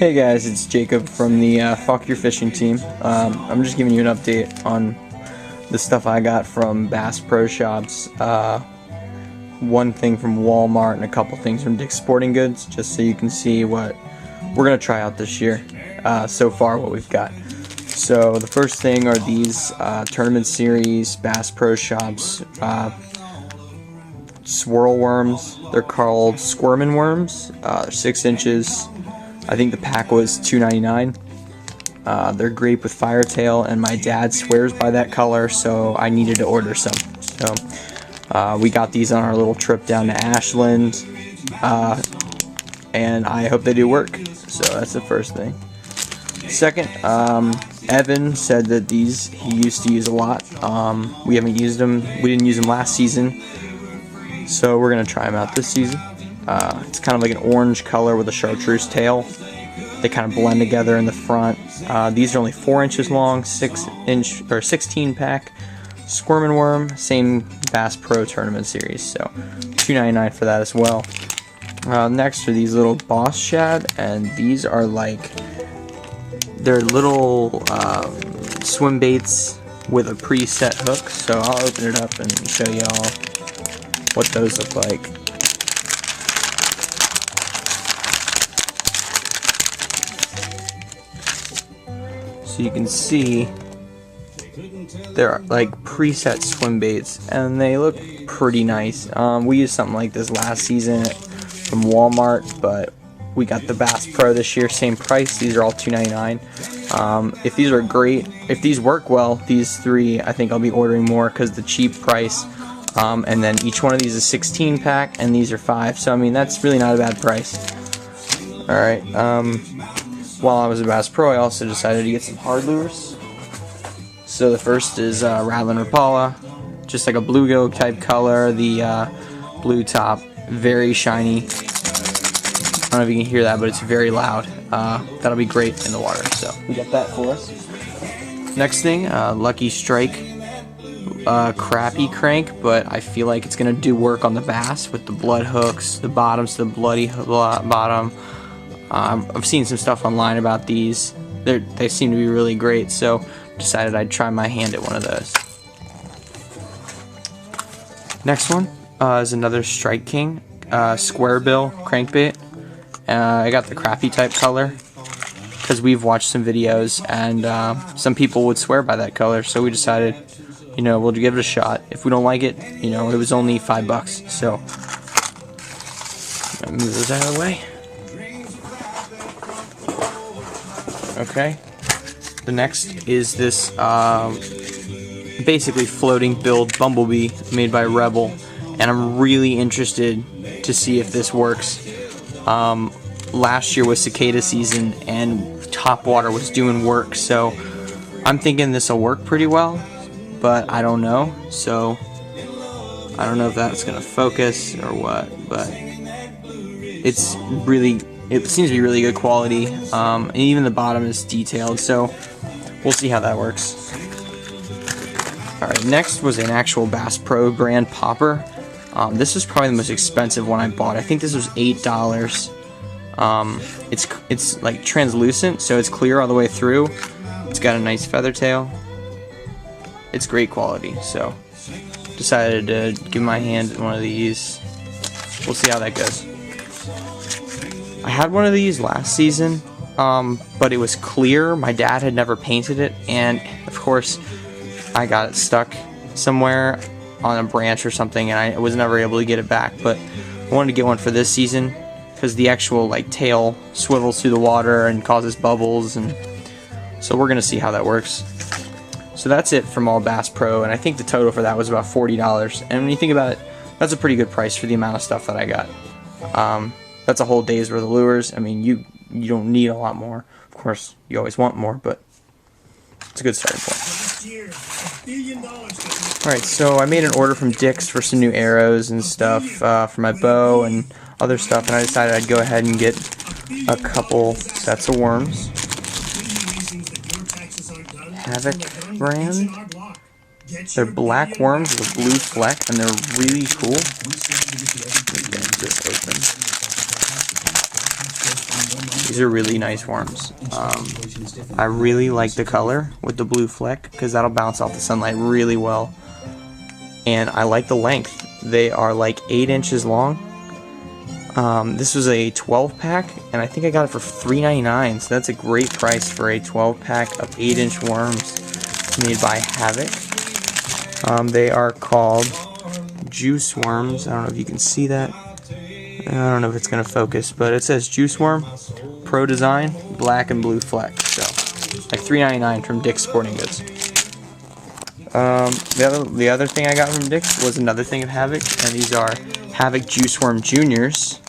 Hey guys, it's Jacob from the Fuck Your Fishing team. I'm just giving you an update on the stuff I got from Bass Pro Shops. One thing from Walmart and a couple things from Dick's Sporting Goods, just so you can see what we're going to try out this year. So far what we've got. So the first thing are these Tournament Series Bass Pro Shops swirl worms. They're called Squirmin' worms. They're 6 inches. I think the pack was $2.99. They're grape with firetail, and my dad swears by that color, so I needed to order some. So we got these on our little trip down to Ashland, and I hope they do work. So that's the first thing. Second, Evan said that these he used to use a lot. We haven't used them. We didn't use them last season, so we're gonna try them out this season. It's kind of like an orange color with a chartreuse tail. They kind of blend together in the front. These are only 4 inches long, 6-inch or 16 pack. Squirmin' worm, same Bass Pro Tournament Series, so $2.99 for that as well. Next are these little Boss Shad, and these are like they're little swim baits with a preset hook. So I'll open it up and show y'all what those look like. So you can see they're like preset swim baits, and they look pretty nice. We used something like this last season from Walmart, but we got the Bass Pro this year, same price. These are all $2.99. If these are great, if these work well, these three, I think I'll be ordering more because the cheap price. And then each one of these is 16 pack, and these are 5. So I mean, that's really not a bad price. All right. While I was at Bass Pro, I also decided to get some hard lures. So the first is Rattlin' Rapala, just like a bluegill type color. The blue top, very shiny. I don't know if you can hear that, but it's very loud. That'll be great in the water, so we got that for us. Next thing, Lucky Strike crappie crank, but I feel like it's gonna do work on the bass with the blood hooks, the bottoms to the bloody bottom. I've seen some stuff online about these. They seem to be really great, so decided I'd try my hand at one of those. Next one is another Strike King square bill crankbait. I got the crappie type color because we've watched some videos, and some people would swear by that color, so we decided, you know, we'll give it a shot. If we don't like it, you know, it was only $5, so I'm gonna move those out of the way. Okay, the next is this basically floating build bumblebee made by Rebel, and I'm really interested to see if this works. Last year was cicada season, and Topwater was doing work, so I'm thinking this will work pretty well, but I don't know. So I don't know if that's gonna focus or what, but it seems to be really good quality, and even the bottom is detailed, so we'll see how that works. Alright, next was an actual Bass Pro brand popper. This was probably the most expensive one I bought. I think this was $8. It's like translucent, so it's clear all the way through. It's got a nice feather tail. It's great quality, so decided to give my hand one of these. We'll see how that goes. I had one of these last season, but it was clear. My dad had never painted it, and of course I got it stuck somewhere on a branch or something, and I was never able to get it back. But I wanted to get one for this season because the actual like tail swivels through the water and causes bubbles, and so we're gonna see how that works. So that's it from all Bass Pro, and I think the total for that was about $40. And when you think about it, that's a pretty good price for the amount of stuff that I got. That's a whole day's worth of lures. I mean, you don't need a lot more. Of course, you always want more, but it's a good starting point. Alright, so I made an order from Dick's for some new arrows and stuff for my bow and other stuff, and I decided I'd go ahead and get a couple sets of worms. Havoc brand. They're black worms with a blue fleck, and they're really cool. Let me get this open. These are really nice worms. I really like the color with the blue fleck because that'll bounce off the sunlight really well. And I like the length. They are like 8 inches long. This was a 12 pack, and I think I got it for $3.99, so that's a great price for a 12 pack of 8-inch worms made by Havoc. They are called Juice Worms. I don't know if you can see that. I don't know if it's going to focus, but it says Juice Worm, Pro Design, black and blue fleck. So, like $3.99 from Dick's Sporting Goods. The other thing I got from Dick's was another thing of Havoc, and these are Havoc Juice Worm Juniors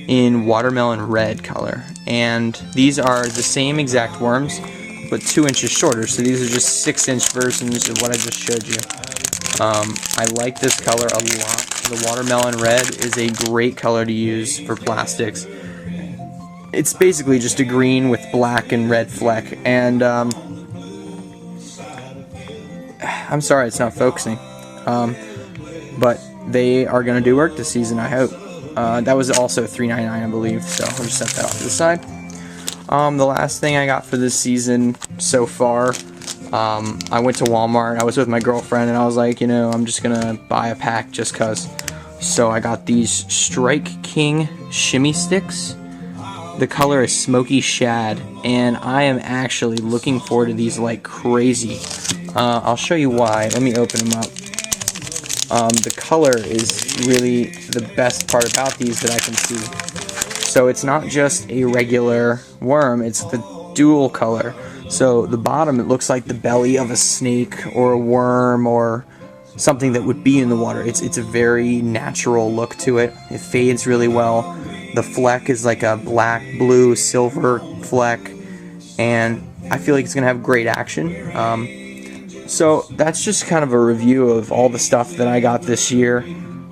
in watermelon red color. And these are the same exact worms, but 2 inches shorter. So these are just 6-inch versions of what I just showed you. I like this color a lot. The watermelon red is a great color to use for plastics. It's basically just a green with black and red fleck. And I'm sorry it's not focusing. But they are going to do work this season, I hope. That was also $3.99, I believe, so I'll just set that off to the side. The last thing I got for this season so far, I went to Walmart. I was with my girlfriend, and I was like, you know, I'm just going to buy a pack just because. So I got these Strike King Shimmy Sticks. The color is Smoky Shad, and I am actually looking forward to these like crazy. I'll show you why. Let me open them up. The color is really the best part about these that I can see. So it's not just a regular worm, it's the dual color. So the bottom, it looks like the belly of a snake or a worm or something that would be in the water. It's a very natural look to it. It fades really well. The fleck is like a black, blue, silver fleck, and I feel like it's going to have great action. So that's just kind of a review of all the stuff that I got this year.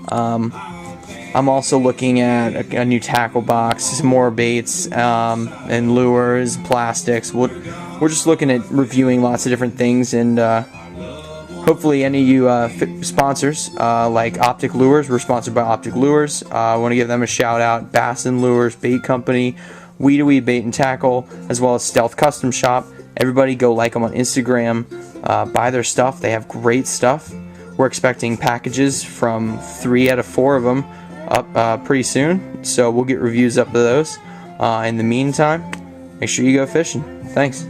I'm also looking at a new tackle box, some more baits, and lures, plastics. We're just looking at reviewing lots of different things, and hopefully any of you sponsors, like Optic Lures, we're sponsored by Optic Lures. I want to give them a shout out. Bassin Lures Bait Company, Weed Bait and Tackle, as well as Stealth Custom Shop. Everybody go like them on Instagram, buy their stuff. They have great stuff. We're expecting packages from 3 out of 4 of them up pretty soon, so we'll get reviews up to those. In the meantime, make sure you go fishing. Thanks.